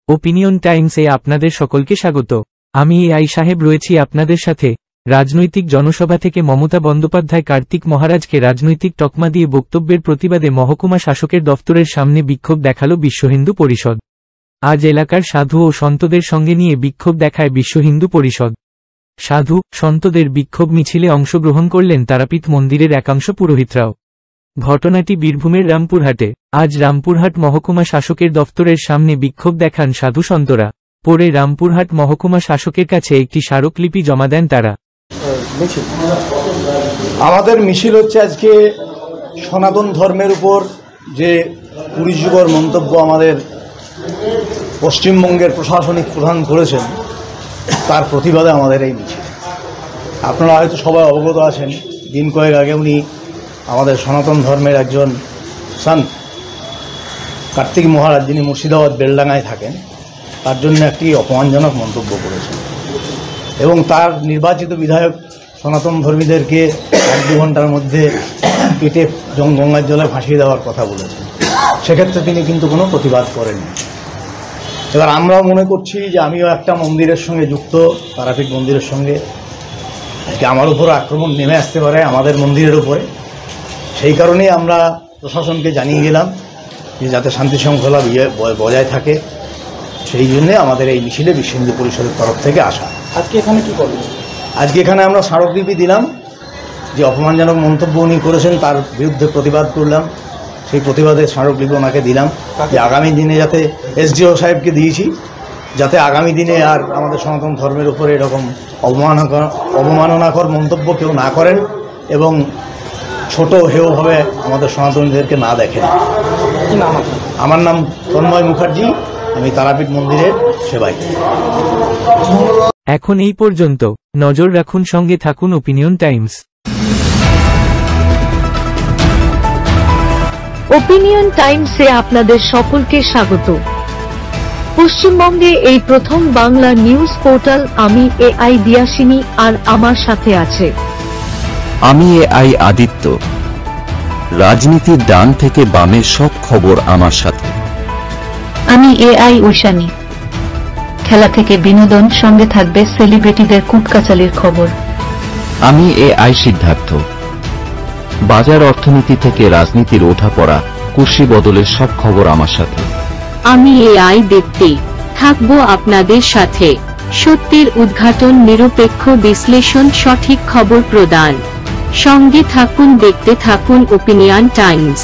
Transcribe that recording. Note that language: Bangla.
ওপিনিয়ন টাইমসে আপনাদের সকলকে স্বাগত। আমি এআই সাহেব রয়েছি আপনাদের সাথে। রাজনৈতিক জনসভা থেকে মমতা বন্দ্যোপাধ্যায় কার্তিক মহারাজকে রাজনৈতিক তকমা দিয়ে বক্তব্যের প্রতিবাদে মহকুমা শাসকের দফতরের সামনে বিক্ষোভ দেখাল বিশ্ব হিন্দু পরিষদ। আজ এলাকার সাধু ও সন্তদের সঙ্গে নিয়ে বিক্ষোভ দেখায় বিশ্ব হিন্দু পরিষদ। সাধু সন্তদের বিক্ষোভ মিছিলে অংশগ্রহণ করলেন তারাপীঠ মন্দিরের একাংশ পুরোহিতরাও। ঘটনাটি বীরভূমের রামপুরহাটে। আজ রামপুরহাট মহকুমা শাসকের দফতরের সামনে বিক্ষোভ দেখান সাধু সন্তরা। পরে রামপুরহাট মহকুমা শাসকের কাছে একটি স্মারকলিপি জমা দেন তারা। আমাদের মিছিল হচ্ছে আজকে সনাতন ধর্মের উপর যে কুরুচিকর মন্তব্য আমাদের পশ্চিমবঙ্গের প্রশাসনিক প্রধান করেছেন তার প্রতিবাদে আমাদের এই মিছিল। আপনারা হয়তো সবাই অবগত আছেন, দিন কয়েক আগে উনি আমাদের সনাতন ধর্মের একজন সন্ত কার্তিক মহারাজ, যিনি মুর্শিদাবাদ বেলডাঙ্গায় থাকেন, তার জন্য একটি অপমানজনক মন্তব্য করেছেন এবং তার নির্বাচিত বিধায়ক সনাতন ধর্মীদেরকে 1-2 ঘন্টার মধ্যে কেটে গঙ্গার জলে ভাসিয়ে দেওয়ার কথা বলেছেন। সেক্ষেত্রে তিনি কিন্তু কোনো প্রতিবাদ করেননি। এবার আমরাও মনে করছি যে আমিও একটা মন্দিরের সঙ্গে যুক্ত, তারাপীঠ মন্দিরের সঙ্গে, যে আমার উপরও আক্রমণ নেমে আসতে পারে আমাদের মন্দিরের উপরে। সেই কারণেই আমরা প্রশাসনকে জানিয়ে গেলাম যে যাতে শান্তি শৃঙ্খলা বজায় থাকে। সেই জন্যে আমাদের এই মিছিলে বিশ্ব হিন্দু পরিষদের তরফ থেকে আসা। আজকে এখানে কি করবেন? আজকে এখানে আমরা স্মারকলিপি দিলাম, যে অপমানজনক মন্তব্য উনি করেছেন তার বিরুদ্ধে প্রতিবাদ করলাম। সেই প্রতিবাদের স্মারকলিপি ওনাকে দিলাম, যে আগামী দিনে যাতে এসডিও সাহেবকে দিয়েছি, যাতে আগামী দিনে আর আমাদের সনাতন ধর্মের উপরে এরকম অবমাননাকর মন্তব্য কেউ না করেন এবং ছোট হেয়ভাবে আমাদের সনাতনীদেরকে না দেখেন। কি নাম? আমার নাম তন্ময় মুখার্জি, আমি তারাপীঠ মন্দিরের সেবাই। এখন এই পর্যন্ত। নজর রাখুন, সঙ্গে থাকুন ওপিনিয়ন টাইমস। ওপিনিয়ন টাইমসে আপনাদের সকলকে স্বাগত। পশ্চিমবঙ্গে এই প্রথম বাংলা নিউজ পোর্টাল। আমি এআই দিয়াসিনী, আর আমার সাথে আছে আমি এআই আদিত্য। রাজনীতির ডান থেকে বামের সব খবর আমার সাথে। আমি এআই ঐশানী। খেলা থেকে বিনোদন, সঙ্গে থাকবে সেলিব্রিটিদের কুটকাচালির খবর। আমি এআই সিদ্ধার্থ। বাজার অর্থনীতি থেকে রাজনীতির ওঠাপড়া, কুর্সি বদলের সব খবর আমার সাথে। আমি এআই দীপ্তি, থাকবো আপনাদের সাথে। সত্যের উদ্ঘাটন, নিরপেক্ষ বিশ্লেষণ, সঠিক খবর প্রদান। সঙ্গে থাকুন, দেখতে থাকুন ওপিনিয়ন টাইমস।